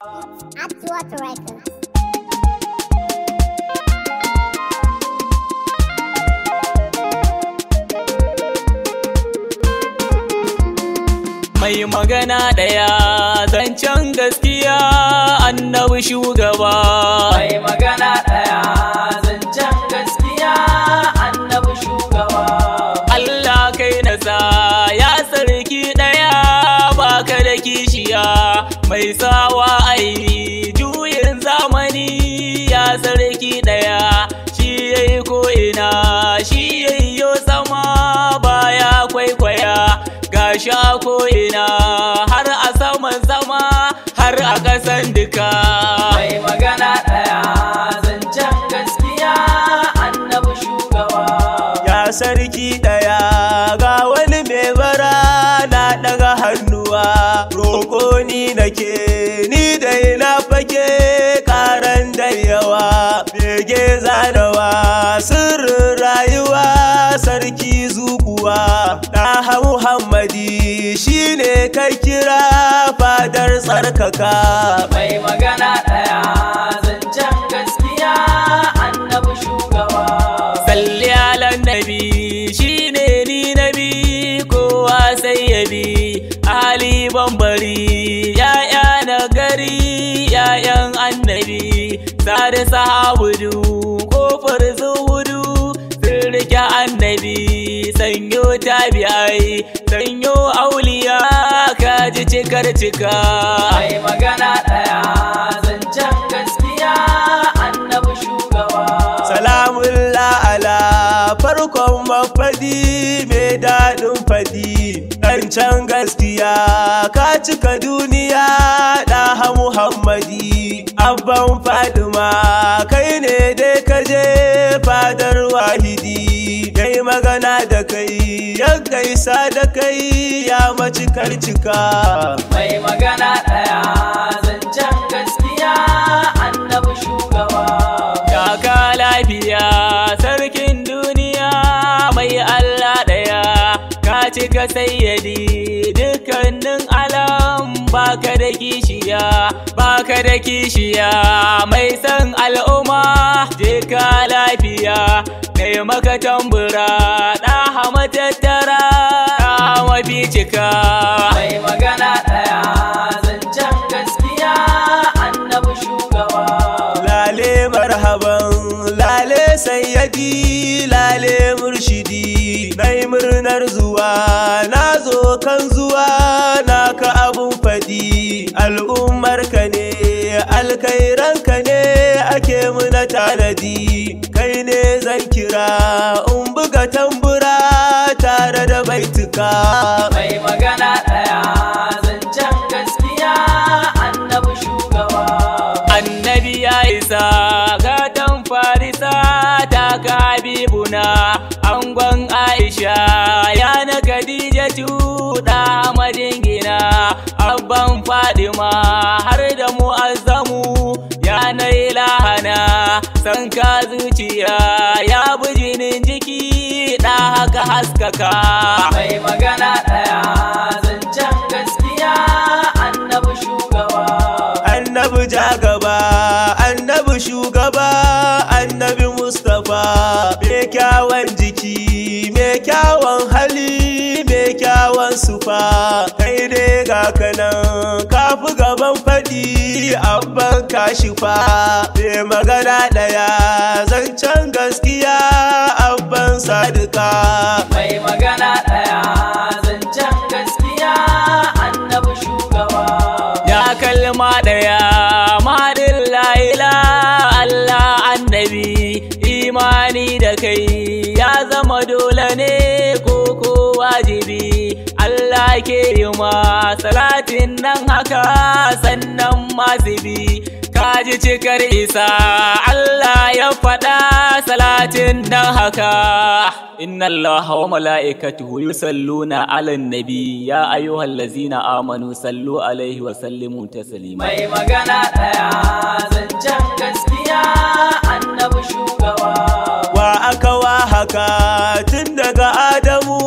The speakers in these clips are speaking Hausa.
Actual Records. Mai magana ɗaya zancen gaskiya annabi shugaba. Mai magana ɗaya zancen gaskiya annabi shugaba. Allah kai nasa ya sarki ɗaya baka da kishiya mai sawa ai juyin zamani ya sarki ɗaya shi yayi ko'ina shi yayyo sama baya kwaikwaya gashi a ko'ina har a saman sama har a ƙasan duka. Mai magana ɗaya zancen gaskiya annabi shugaba. Ya sarki ɗaya ga wani mai bara na ɗaga hannuwa roƙo ni nake ni dai na fake ƙaran da yawa bege zanawa sirrin rayuwa sarki zukuwa ɗaha Muhammadi shine kai kira fadar tsarkaka. Mai magana ɗaya zancen gaskiya annabi shugaba. Salli ala nabi shine ni nabi kowa sai ya bi ali bambari ya'ya na gari ya'yan annabi sare sahabudu kofar zuhudu sun rike annabi sanyo tabi'ai sanyo auliya kaji cikar cika. Mai magana ɗaya zancen gaskiya annabi shugaba. Salamun la'ala farkon mafadi mai daɗin fadi ɗancan gaskiya ka cika duniya ɗaha Muhammadi abban Fadima kai ne dai kaje fadar wahidi yayi magana da kai ya gaisa da kai ya macikar cika. Mai magana ɗaya zancen gaskiya annabi shugaba. Kaka lafiya sarkin duniya mai Allah ɗaya ka cika sayyadi dukkanin alam baka da kishiya mai san al'umma je ka lafiya kai maka tambura ɗaha matattara ɗaha mafi cika. Mai magana ɗaya zancen gaskiya annabi shugaba. Lale marhaban lale sayyadi lale murshidi nai murnar zuwa na zo kan zuwa naka abun fadi al'ummarka ne alkairanka ne ake muna tanadi kai ne zan kira in buga tambura tare da baituka. Mai magana ɗaya zancen gaskiya annabi shugaba. Annabi ya isa gatan farisa ta ka habibuna angon Aisha ya na Khadijatu da madingina abban Fadima har da mu'azzamu ya na ilahana san ka zuciya ya bi jinin jiki da haka haskaka. Mai magana ɗaya zancen gaskiya annabi shugaba. Annabi jagaba annabi shugaba annabi Mustapha mai kyawun jiki mai kyawun hali mai kyawun sufa kai ne ga kanan kafi gaban fadi abban kashifa mai magana ɗaya zancen gaskiya abban sadika. Mai magana ɗaya zancen gaskiya annabi shugaba. Ya kalma ɗaya madin la'ila Allah annabi imani da kai ya zama dole ne ko wajibi Allah ke yi ma salatin nan haka sannan mazibi kaji cikar isa Allah ya faɗa salatin nan haka. Inna Allah wa mala'ikatuhu yusalluna 'alan nabi ya ayyuhallazina amanu sallu alaihi wa sallimu taslima. Mai magana ɗaya zancen gaskiya annabi shugaba. Wa aka wa haka tun daga Adamu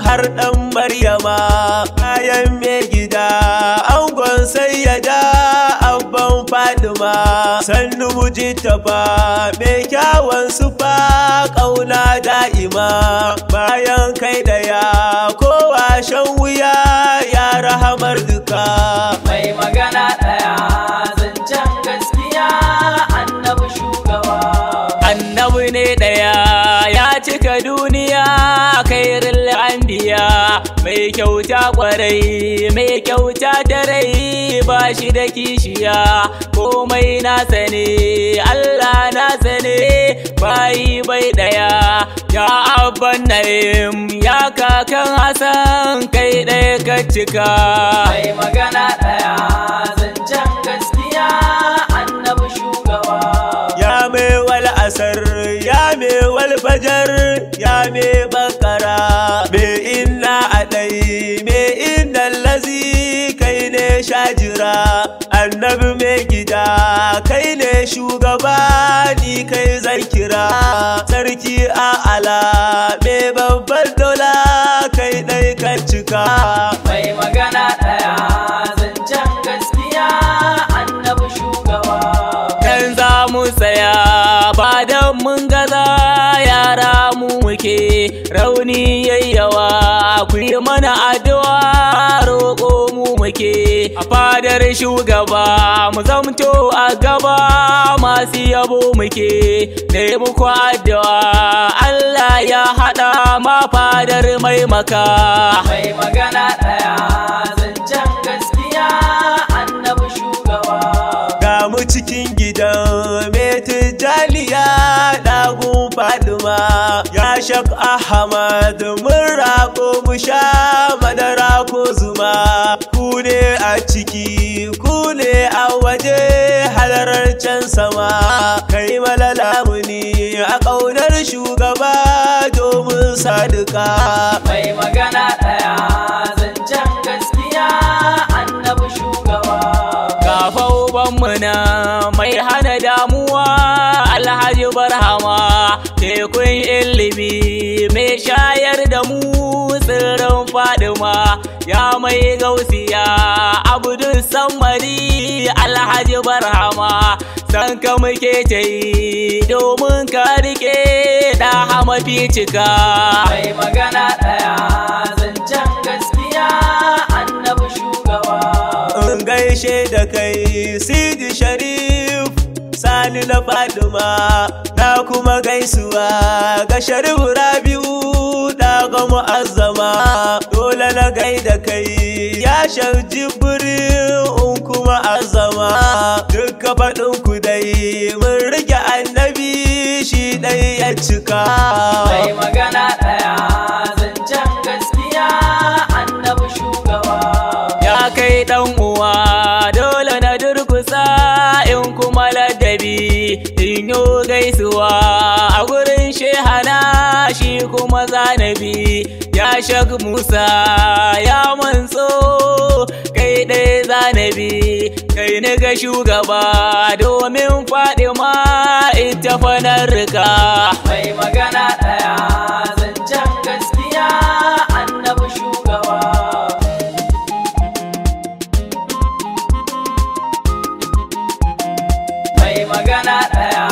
har ɗan Maryama bayan mai gida angon sayyada abban Fadima sannu Mujtaba mai kyawun sufa ƙauna da'ima bayan kai daya kowa shan wuya ya rahamar duka mai magana ɗaya zancen gaskiya annabi shugaba annabi ne ɗaya ya cika duniya kairul anbiya mai kyauta kwarai mai kyauta da rai ba shi da kishiya komai nasa ne Allah nasa ne bayi bai ɗaya ya abban na'im ya kakan Hassan kai ɗaya ka cika mai magana ɗaya zancen gaskiya annabi shugaba ya mai wal asar ya mai wal fajar ya mai bakara mai inna adai mai inna lazi kai ne shajira annabi mai gida kai ne shugaba ni kai zan kira sarki a'ala mai babbar dola kai ɗai kan cika mai magana ɗaya zancen gaskiya annabi shugaba kan za mu tsaya ba dan mun gaza yara mu muke rauni yayyawa ku yi mana addu'a roƙo mu muke a fadar shugaba mu zamto a gaba masu yabo muke ne muku addu'a Allah ya haɗa ma fadar mai maka mai magana ɗaya zancen gaskiya annabi shugaba ga mu cikin gidan mai tijjaniya ɗagun Fadima ya shak Ahmad mun rako mu sha madara ko zuma ku ne a ciki ku ne a waje halarar can sama kai malala muni a ƙaunar shugaba domin sadika mai magana ɗaya zancen gaskiya annabi shugaba kafa ubanmu na mai hana damuwa Alhaji Barhama tekun ilimi mai shayar da mu sirrin Fadima ya mai gausiya Abdul Sammari Alhaji Barhama san ka muke ta yi domin ka rike da hamafi cika mai magana ɗaya zancen gaskiya annabi shugaba in gaishe da kai Sidi Sharif Sani na Fadima na kuma gaisuwa ga Sharif Rabi'u da ga Mu'azzama dole na gaida kai ya Shaf Jibril in kuma azama duka faɗin ku dai mun rike annabi shi ɗai ya cika mai magana ɗaya zancen gaskiya annabi shugaba ya kai ɗan uwa dole na durkusa in kuma ladabi in yo gaisuwa a gurin shehana shi kuma zanabi ya Shak Musa ya manso kai ɗaya zanabi kai ni ga shugaba domin Fadima ita fanar rika mai magana ɗaya zancen gaskiya annabi shugaba mai magana ɗaya